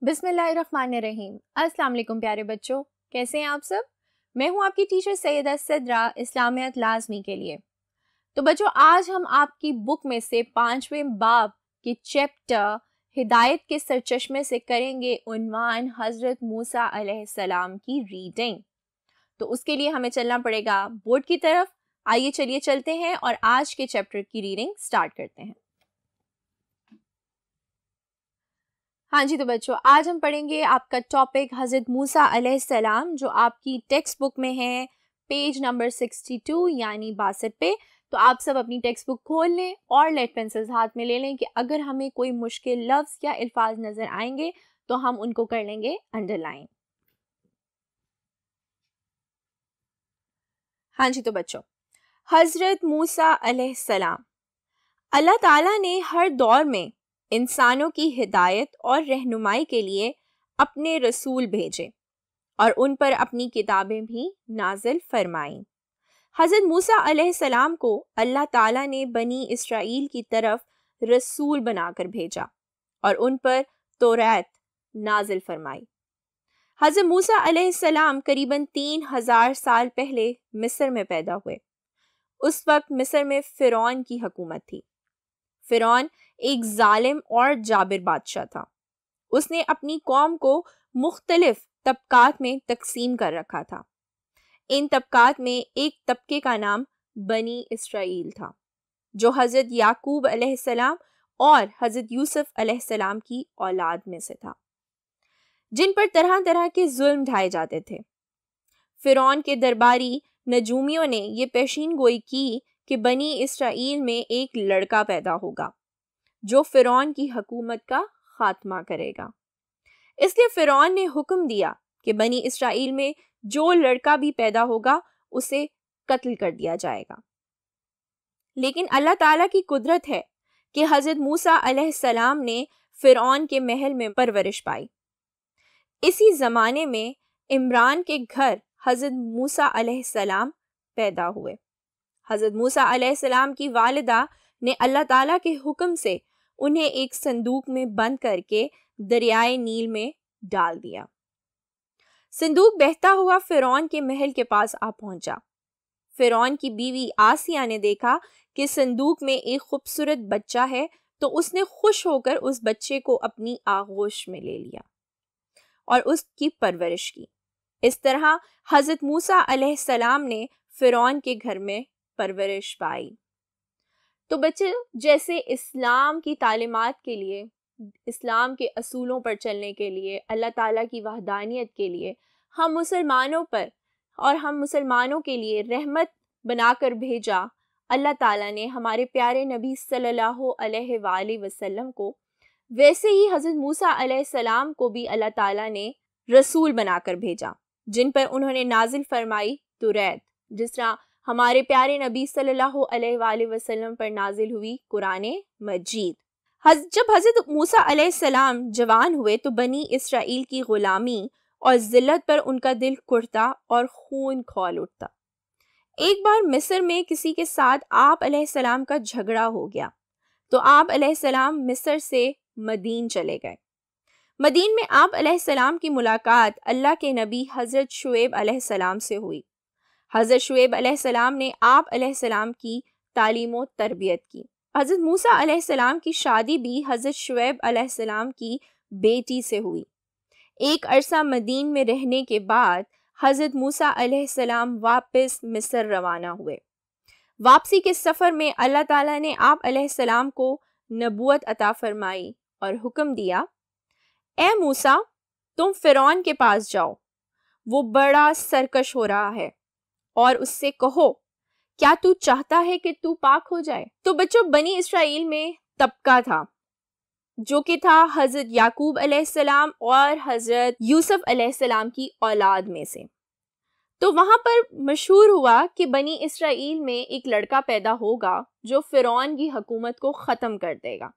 بسم اللہ الرحمن الرحیم۔ السلام علیکم پیارے بچوں، کیسے ہیں آپ سب؟ میں ہوں آپ کی ٹیچر سیدہ صدرہ اسلامیات لازمی کے لیے۔ تو بچوں، آج ہم آپ کی بک میں سے 5ویں باب کے چیپٹر ہدایت کے سرچشمے سے کریں گے عنوان حضرت موسیٰ علیہ السلام کی ریڈنگ۔ تو اس کے لیے ہمیں چلنا پڑے گا بورڈ کی طرف۔ آئیے چلیے چلتے ہیں اور آج کے چیپٹر کی ریڈنگ سٹارٹ کرتے ہیں۔ ہاں جی، تو بچوں آج ہم پڑھیں گے آپ کا ٹاپک حضرت موسیٰ علیہ السلام، جو آپ کی ٹیکسٹ بک میں ہے پیج نمبر 62 یعنی 62 پہ۔ تو آپ سب اپنی ٹیکسٹ بک کھول لیں اور لیڈ پینسلز ہاتھ میں لے لیں کہ اگر ہمیں کوئی مشکل لفظ یا الفاظ نظر آئیں گے تو ہم ان کو کر لیں گے انڈر لائن۔ ہاں جی، تو بچوں حضرت موسیٰ علیہ السلام، اللہ تعالیٰ نے ہر دور میں انسانوں کی ہدایت اور رہنمائی کے لیے اپنے رسول بھیجے اور ان پر اپنی کتابیں بھی نازل فرمائیں۔ حضرت موسیٰ علیہ السلام کو اللہ تعالیٰ نے بنی اسرائیل کی طرف رسول بنا کر بھیجا اور ان پر توریت نازل فرمائی۔ حضرت موسیٰ علیہ السلام قریباً 3000 سال پہلے مصر میں پیدا ہوئے۔ اس وقت مصر میں فرعون کی حکومت تھی۔ فرعون ایک ظالم اور جابر بادشاہ تھا۔ اس نے اپنی قوم کو مختلف طبقات میں تقسیم کر رکھا تھا۔ ان طبقات میں ایک طبقے کا نام بنی اسرائیل تھا، جو حضرت یعقوب علیہ السلام اور حضرت یوسف علیہ السلام کی اولاد میں سے تھا، جن پر طرح طرح کے ظلم ڈھائے جاتے تھے۔ فرعون کے درباری نجومیوں نے یہ پیشین گوئی کی کہ بنی اسرائیل میں ایک لڑکا پیدا ہوگا جو فرعون کی حکومت کا خاتمہ کرے گا۔ اس لیے فرعون نے حکم دیا کہ بنی اسرائیل میں جو لڑکا بھی پیدا ہوگا اسے قتل کر دیا جائے گا۔ لیکن اللہ تعالیٰ کی قدرت ہے کہ حضرت موسیٰ علیہ السلام نے فرعون کے محل میں پرورش پائی۔ اسی زمانے میں عمران کے گھر حضرت موسیٰ علیہ السلام پیدا ہوئے۔ حضرت موسیٰ علیہ السلام کی والدہ نے اللہ تعالیٰ کے حکم سے انہیں ایک صندوق میں بند کر کے دریائے نیل میں ڈال دیا۔ صندوق بہتا ہوا فرعون کے محل کے پاس آ پہنچا۔ فرعون کی بیوی آسیہ نے دیکھا کہ صندوق میں ایک خوبصورت بچہ ہے، تو اس نے خوش ہو کر اس بچے کو اپنی آغوش میں لے لیا اور اس کی پرورش کی۔ اس طرح حضرت موسیٰ علیہ السلام نے فرعون کے گھر میں پرورش پائی۔ تو بچے، جیسے اسلام کی تعلیمات کے لیے، اسلام کے اصولوں پر چلنے کے لیے، اللہ تعالیٰ کی وحدانیت کے لیے ہم مسلمانوں پر اور ہم مسلمانوں کے لیے رحمت بنا کر بھیجا اللہ تعالیٰ نے ہمارے پیارے نبی صلی اللہ علیہ وآلہ وسلم کو، ویسے ہی حضرت موسیٰ علیہ السلام کو بھی اللہ تعالیٰ نے رسول بنا کر بھیجا، جن پر انہوں نے نازل فرمائی توریت، جس طرح ہمارے پیارے نبی صلی اللہ علیہ وآلہ وسلم پر نازل ہوئی قرآن مجید۔ جب حضرت موسیٰ علیہ السلام جوان ہوئے تو بنی اسرائیل کی غلامی اور ذلت پر ان کا دل کڑتا اور خون کھول اٹھتا۔ ایک بار مصر میں کسی کے ساتھ آپ علیہ السلام کا جھگڑا ہو گیا، تو آپ علیہ السلام مصر سے مدین چلے گئے۔ مدین میں آپ علیہ السلام کی ملاقات اللہ کے نبی حضرت شعیب علیہ السلام سے ہوئی۔ حضرت شعیب علیہ السلام نے آپ علیہ السلام کی تعلیم و تربیت کی۔ حضرت موسیٰ علیہ السلام کی شادی بھی حضرت شعیب علیہ السلام کی بیٹی سے ہوئی۔ ایک عرصہ مدین میں رہنے کے بعد حضرت موسیٰ علیہ السلام واپس مصر روانہ ہوئے۔ واپسی کے سفر میں اللہ تعالیٰ نے آپ علیہ السلام کو نبوت عطا فرمائی اور حکم دیا، اے موسیٰ، تم فرعون کے پاس جاؤ، وہ بڑا سرکش ہو رہا ہے، اور اس سے کہو، کیا تو چاہتا ہے کہ تو پاک ہو جائے؟ تو بچوں، بنی اسرائیل میں طبقہ تھا جو کہ تھا حضرت یعقوب علیہ السلام اور حضرت یوسف علیہ السلام کی اولاد میں سے۔ تو وہاں پر مشہور ہوا کہ بنی اسرائیل میں ایک لڑکا پیدا ہوگا جو فرعون کی حکومت کو ختم کر دے گا۔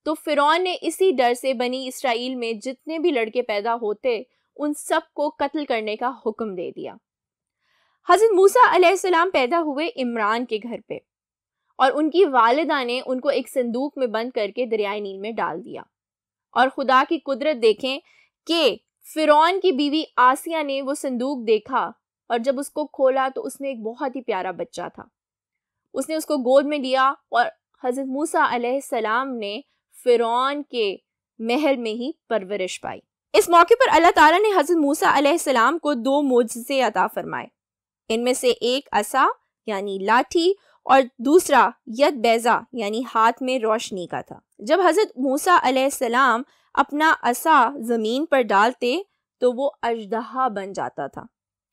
تو فرعون نے اسی ڈر سے بنی اسرائیل میں جتنے بھی لڑکے پیدا ہوتے ان سب کو قتل کرنے کا حکم دے دیا۔ حضرت موسیٰ علیہ السلام پیدا ہوئے عمران کے گھر پہ، اور ان کی والدہ نے ان کو ایک صندوق میں بند کر کے دریائے نیل میں ڈال دیا اور خدا کی قدرت دیکھیں کہ فرعون کی بیوی آسیہ نے وہ صندوق دیکھا اور جب اس کو کھولا تو اس میں ایک بہت ہی پیارا بچہ تھا. اس نے اس کو گود میں لیا اور حضرت موسیٰ علیہ السلام نے فرعون کے محل میں ہی پرورش پائی. اس موقع پر اللہ تعالیٰ نے حضرت موسیٰ علیہ السلام کو 2 معجزے عطا فرمائے. ان میں سے ایک عصا یعنی لاٹھی اور دوسرا ید بیضا یعنی ہاتھ میں روشنی کا تھا. جب حضرت موسیٰ علیہ السلام اپنا عصا زمین پر ڈالتے تو وہ اژدہا بن جاتا تھا،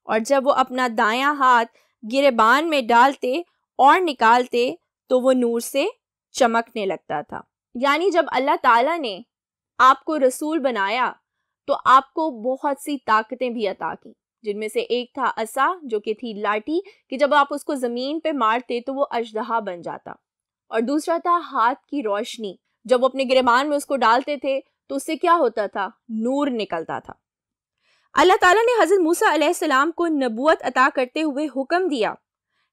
اور جب وہ اپنا دایاں ہاتھ گریبان میں ڈالتے اور نکالتے تو وہ نور سے چمکنے لگتا تھا. یعنی جب اللہ تعالیٰ نے آپ کو رسول بنایا تو آپ کو بہت سی طاقتیں بھی عطا کی، جن میں سے ایک تھا عصا جو کہ تھی لاٹھی کہ جب آپ اس کو زمین پہ مارتے تو وہ اژدہا بن جاتا، اور دوسرا تھا ہاتھ کی روشنی. جب وہ اپنے گریبان میں اس کو ڈالتے تھے تو اس سے کیا ہوتا تھا؟ نور نکلتا تھا. اللہ تعالیٰ نے حضرت موسیٰ علیہ السلام کو نبوت عطا کرتے ہوئے حکم دیا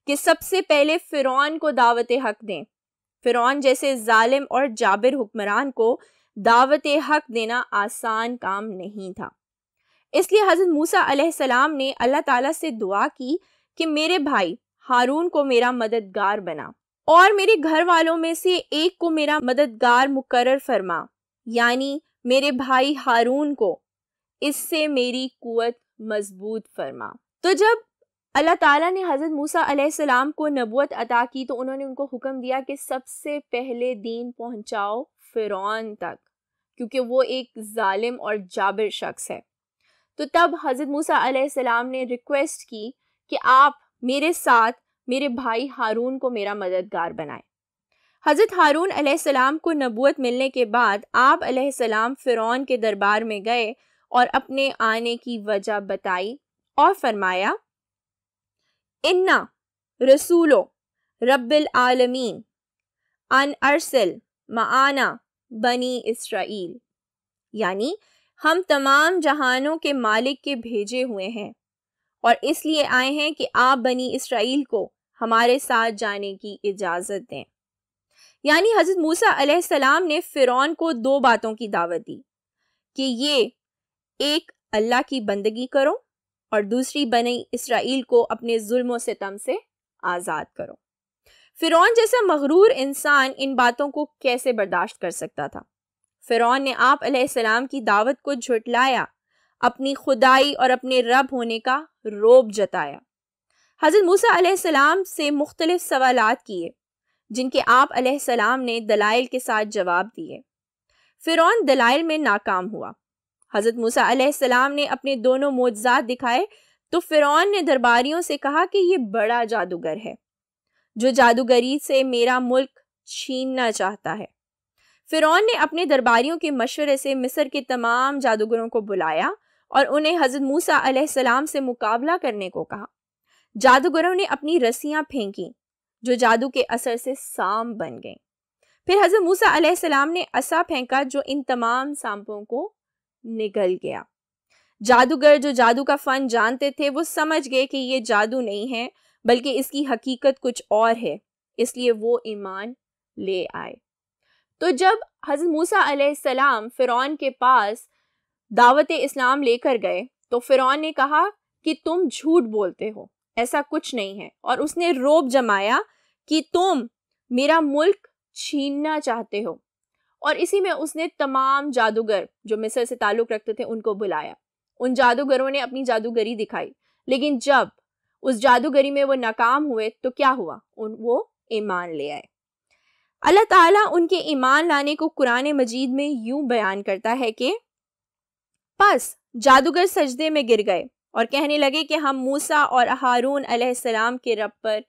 کہ سب سے پہلے فرعون کو دعوت حق دیں. فرعون جیسے ظالم اور جابر حکمران کو دعوت حق دینا آسان کام نہیں تھا. اس لیے حضرت موسیٰ علیہ السلام نے اللہ تعالیٰ سے دعا کی کہ میرے بھائی ہارون کو میرا مددگار بنا اور میرے گھر والوں میں سے ایک کو میرا مددگار مقرر فرما، یعنی میرے بھائی ہارون کو، اس سے میری قوت مضبوط فرما. تو جب اللہ تعالیٰ نے حضرت موسیٰ علیہ السلام کو نبوت عطا کی تو انہوں نے ان کو حکم دیا کہ سب سے پہلے دین پہنچاؤ فرعون تک، کیونکہ وہ ایک ظالم اور جابر شخص ہے. تو تب حضرت موسیٰ علیہ السلام نے ریکویسٹ کی کہ آپ میرے ساتھ میرے بھائی ہارون کو میرا مددگار بنائیں. حضرت ہارون علیہ السلام کو نبوت ملنے کے بعد آپ علیہ السلام فرعون کے دربار میں گئے اور اپنے آنے کی وجہ بتائی اور فرمایا، انا رسولو رب العالمین ان ارسل معانا بنی اسرائیل، یعنی ہم تمام جہانوں کے مالک کے بھیجے ہوئے ہیں اور اس لیے آئے ہیں کہ آپ بنی اسرائیل کو ہمارے ساتھ جانے کی اجازت دیں. یعنی حضرت موسیٰ علیہ السلام نے فرعون کو 2 باتوں کی دعوت دی کہ یہ ایک اللہ کی بندگی کرو اور دوسری بنی اسرائیل کو اپنے ظلم و ستم سے آزاد کرو. فرعون جیسا مغرور انسان ان باتوں کو کیسے برداشت کر سکتا تھا؟ فرعون نے آپ علیہ السلام کی دعوت کو جھٹلایا، اپنی خدائی اور اپنے رب ہونے کا رعب جتایا. حضرت موسیٰ علیہ السلام سے مختلف سوالات کیے جن کے آپ علیہ السلام نے دلائل کے ساتھ جواب دیے. فرعون دلائل میں ناکام ہوا. حضرت موسیٰ علیہ السلام نے اپنے دونوں معجزات دکھائے تو فرعون نے درباریوں سے کہا کہ یہ بڑا جادوگر ہے جو جادوگری سے میرا ملک چھیننا چاہتا ہے. فرعون نے اپنے درباریوں کے مشورے سے مصر کے تمام جادوگروں کو بلایا اور انہیں حضرت موسیٰ علیہ السلام سے مقابلہ کرنے کو کہا. جادوگروں نے اپنی رسیاں پھینکیں جو جادو کے اثر سے سانپ بن گئیں. پھر حضرت موسیٰ علیہ السلام نے عصا پھینکا جو ان تمام سانپوں کو نگل گیا. جادوگر جو جادو کا فن جانتے تھے وہ سمجھ گئے کہ یہ جادو نہیں ہے بلکہ اس کی حقیقت کچھ اور ہے، اس لیے وہ ایمان لے آئے. تو جب حضرت موسیٰ علیہ السلام فرعون کے پاس دعوت اسلام لے کر گئے تو فرعون نے کہا کہ تم جھوٹ بولتے ہو، ایسا کچھ نہیں ہے، اور اس نے رعب جمایا کہ تم میرا ملک چھیننا چاہتے ہو. اور اسی میں اس نے تمام جادوگر جو مصر سے تعلق رکھتے تھے ان کو بلایا. ان جادوگروں نے اپنی جادوگری دکھائی، لیکن جب اس جادوگری میں وہ ناکام ہوئے تو کیا ہوا؟ وہ ایمان لے آئے. اللہ تعالیٰ ان کے ایمان لانے کو قرآن مجید میں یوں بیان کرتا ہے کہ پس جادوگر سجدے میں گر گئے اور کہنے لگے کہ ہم موسیٰ اور ہارون علیہ السلام کے رب پر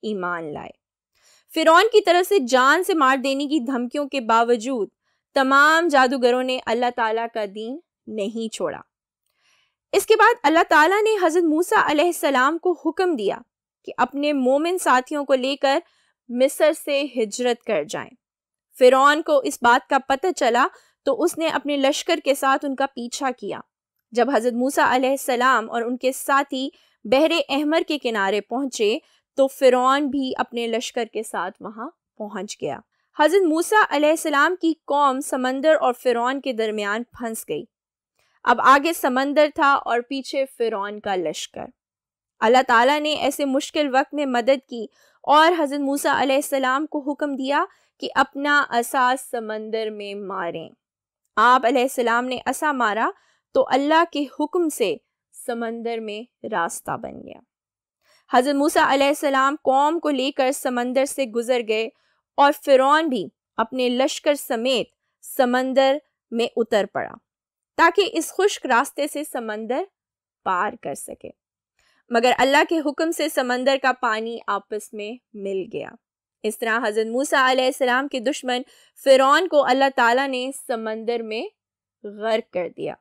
ایمان لائے. فرعون کی طرف سے جان سے مار دینے کی دھمکیوں کے باوجود تمام جادوگروں نے اللہ تعالیٰ کا دین نہیں چھوڑا. اس کے بعد اللہ تعالیٰ نے حضرت موسیٰ علیہ السلام کو حکم دیا کہ اپنے مومن ساتھیوں کو لے کر مصر سے ہجرت کر جائیں. فرعون کو اس بات کا پتہ چلا تو اس نے اپنے لشکر کے ساتھ ان کا پیچھا کیا. جب حضرت موسیٰ علیہ السلام اور ان کے ساتھی بحر احمر کے کنارے پہنچے تو فرعون بھی اپنے لشکر کے ساتھ وہاں پہنچ گیا. حضرت موسیٰ علیہ السلام کی قوم سمندر اور فرعون کے درمیان پھنس گئی۔ اب آگے سمندر تھا اور پیچھے فرعون کا لشکر۔ اللہ تعالیٰ نے ایسے مشکل وقت میں مدد کی اور حضرت موسیٰ علیہ السلام کو حکم دیا کہ اپنا عصا سمندر میں ماریں۔ آپ علیہ السلام نے عصا مارا تو اللہ کے حکم سے سمندر میں راستہ بن گیا۔ حضرت موسیٰ علیہ السلام قوم کو لے کر سمندر سے گزر گئے اور فرعون بھی اپنے لشکر سمیت سمندر میں اتر پڑا تاکہ اس خشک راستے سے سمندر پار کر سکے، مگر اللہ کے حکم سے سمندر کا پانی آپس میں مل گیا۔ اس طرح حضرت موسیٰ علیہ السلام کے دشمن فرعون کو اللہ تعالیٰ نے سمندر میں غرق کر دیا۔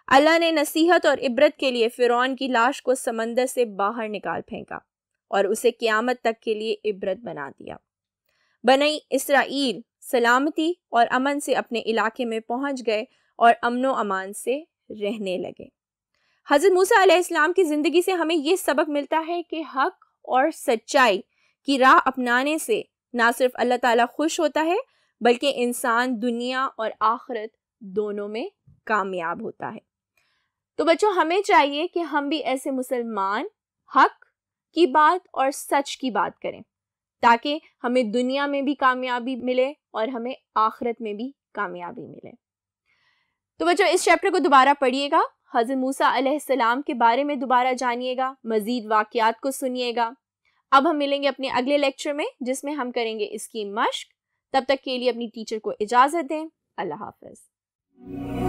اللہ نے نصیحت اور عبرت کے لیے فرعون کی لاش کو سمندر سے باہر نکال پھینکا اور اسے قیامت تک کے لیے عبرت بنا دیا۔ بنی اسرائیل سلامتی اور امن سے اپنے علاقے میں پہنچ گئے اور امن و امان سے رہنے لگے۔ حضرت موسیٰ علیہ السلام کی زندگی سے ہمیں یہ سبق ملتا ہے کہ حق اور سچائی کی راہ اپنانے سے نہ صرف اللہ تعالیٰ خوش ہوتا ہے بلکہ انسان دنیا اور آخرت دونوں میں کامیاب ہوتا ہے۔ تو بچوں، ہمیں چاہیے کہ ہم بھی ایسے مسلمان حق کی بات اور سچ کی بات کریں تاکہ ہمیں دنیا میں بھی کامیابی ملے اور ہمیں آخرت میں بھی کامیابی ملے۔ تو بچوں، اس چیپٹر کو دوبارہ پڑھیے گا، حضرت موسیٰ علیہ السلام کے بارے میں دوبارہ جانیے گا، مزید واقعات کو سنیے گا۔ اب ہم ملیں گے اپنے اگلے لیکچر میں جس میں ہم کریں گے اس کی مشق۔ تب تک کے لیے اپنی ٹیچر کو اجازت دیں۔ اللہ حافظ۔